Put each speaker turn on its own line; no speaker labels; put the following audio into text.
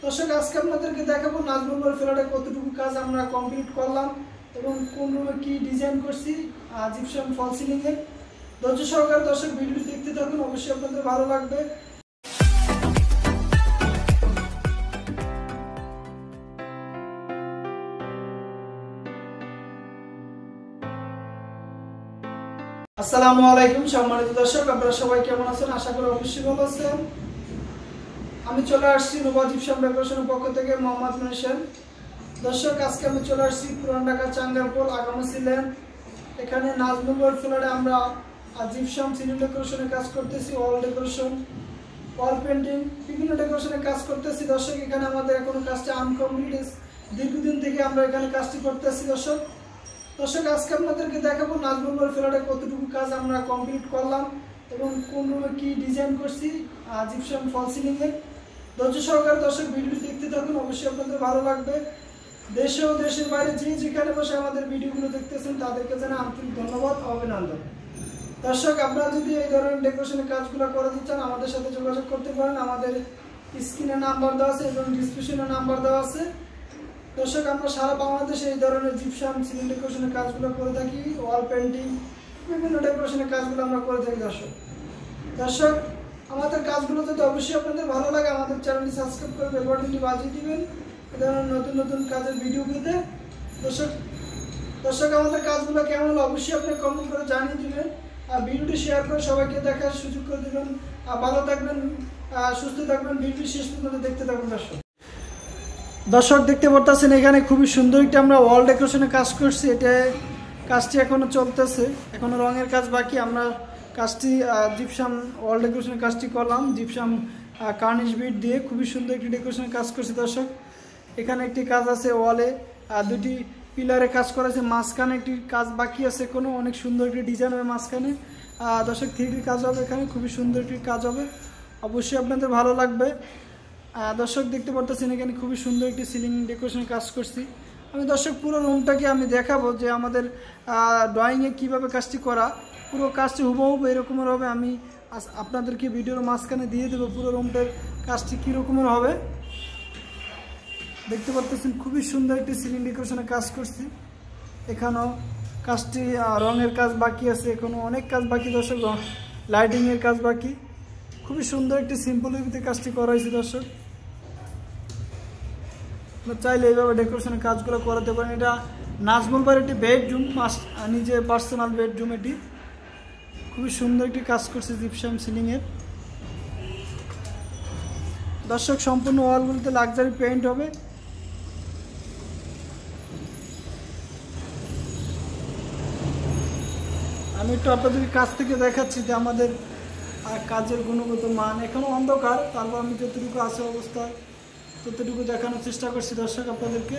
দর্শক আজকে আপনাদেরকে দেখাবো নাজমুল বাড়ি ফ্ল্যাটে কতটুকু কাজ আমরা কমপ্লিট করলাম এবং কোন রুমে কি ডিজাইন করছি জিপসাম ফল সিলিং এর। ধৈর্য সহকারে দর্শক ভিডিওটি দেখতে থাকুন, অবশ্যই আপনাদের ভালো লাগবে। আসসালামু আলাইকুম সম্মানিত দর্শক, আপনারা সবাই কেমন আছেন? আশা করি অবশ্যই ভালো আছেন। আমি চলে আসছি নোভা জিপসাম ডেকোরেশনের পক্ষ থেকে মোহাম্মদ মনির। দর্শক আজকে আমি চলে আসছি পুরান ঢাকা চাঙ্গারপোল আগামসি লেন। এখানে নাজমুল বাড়ি ফ্ল্যাটে আমরা জিপসাম সিলিং ডেকোরেশনের কাজ করতেছি, ওয়াল ডেকোরেশন, ওয়াল পেন্টিং, বিভিন্ন ডেকোরেশনের কাজ করতেছি। দর্শক এখানে আমাদের এখনো কাজটা আনকমপ্লিট, দীর্ঘদিন থেকে আমরা এখানে কাজটি করতেছি। দর্শক আজকে আপনাদেরকে দেখাবো নাজমুল বাড়ি ফ্ল্যাটে কতটুকু কাজ আমরা কমপ্লিট করলাম এবং কোন রুমে কি ডিজাইন করছি জিপসাম ফল সিলিং এর। ধৈর্য সহকারে দর্শক ভিডিওটি দেখতে থাকুন, অবশ্যই আপনাদের ভালো লাগবে। দেশে ও দেশের বাইরে যে যেখানে বসে আমাদের ভিডিওগুলো দেখতেছেন তাদেরকে জানাই আন্তরিক ধন্যবাদ ও অভিনন্দন। দর্শক আপনারা যদি এই ধরনের ডেকোরেশনের কাজগুলো করাতে চান আমাদের সাথে যোগাযোগ করতে পারেন। আমাদের স্ক্রিনে নাম্বার দেওয়া আছে এবং ডিসক্রিপশনে নাম্বার দেওয়া আছে। দর্শক আমরা সারা বাংলাদেশে এই ধরনের জিপসাম সিলিং ডেকোরেশনের কাজগুলো করে থাকি, ওয়াল পেন্টিং, বিভিন্ন ডেকোরেশনের কাজগুলো আমরা করে থাকি। দর্শক আমাদের কাজগুলো যদি অবশ্যই আপনাদের ভালো লাগে আমাদের চ্যানেলটি সাবস্ক্রাইব করে বেল বাটনটি বাজিয়ে দিবেন এই ধরনের নতুন নতুন কাজের ভিডিও পেতে। দর্শক আমাদের কাজগুলো কেমন হলো অবশ্যই আপনি কমেন্ট করে জানিয়ে দিবেন আর ভিডিওটি শেয়ার করে সবাইকে দেখার সুযোগ করে দিবেন। ভালো থাকবেন, সুস্থ থাকবেন, ভিডিওটি শেষ পর্যন্ত দেখতে থাকুন। দর্শক দেখতে পারতেছেন এখানে খুবই সুন্দর একটা আমরা ওয়াল ডেকোরেশনের কাজ করছি। কাজটি এখনো চলতেছে, এখনো রঙের কাজ বাকি। আমরা কাজটি জিপসাম ওয়াল ডেকোরেশনের কাজটি করলাম জিপসাম কার্নিশ বিট দিয়ে, খুবই সুন্দর একটি ডেকোরেশনের কাজ করছি। দর্শক এখানে একটি কাজ আছে ওয়ালে, দুটি পিলারে কাজ করা আছে, মাঝখানে একটি কাজ বাকি আছে, কোনো অনেক সুন্দর একটি ডিজাইন হবে মাঝখানে। দর্শক 3D কাজ হবে এখানে, খুবই সুন্দর একটি কাজ হবে, অবশ্যই আপনাদের ভালো লাগবে। দর্শক দেখতে পারতেছেন এখানে খুবই সুন্দর একটি সিলিং ডেকোরেশনের কাজ করছি আমি। দর্শক পুরো রুমটাকে আমি দেখাবো যে আমাদের ড্রয়িংয়ে কীভাবে কাজটি করা, পুরো কাজটি হুবহু এরকমের হবে। আমি আপনাদেরকে ভিডিওর মাঝখানে দিয়ে দেবো পুরো রুমটার কাজটি কীরকমের হবে। দেখতে পারতেছেন খুবই সুন্দর একটি সিলিং ডেকোরেশনের কাজ করছি। এখানেও কাজটি রঙের কাজ বাকি আছে, এখনো অনেক কাজ বাকি। দর্শক লাইটিংয়ের কাজ বাকি, খুবই সুন্দর একটি সিম্পল ওয়েতে কাজটি করা হয়েছে। দর্শক চাইলে এইভাবে ডেকোরেশনের কাজগুলো করাতে পারেন। এটা নাজমুল বাড়ির একটি বেডরুম, নিজে পার্সোনাল বেডরুম। এটি খুবই সুন্দর একটি কাজ করছে জিপসাম সিলিংয়ের। দর্শক সম্পূর্ণ ওয়ালগুলোতে লাক্সারি পেইন্ট হবে। আমি একটু আপনাদের কাছ থেকে দেখাচ্ছি যে আমাদের কাজের গুণগত মান। এখনো অন্ধকার, তারপর আমি যতটুকু আছে অবস্থায় ততটুকু দেখানোর চেষ্টা করছি দর্শক আপনাদেরকে।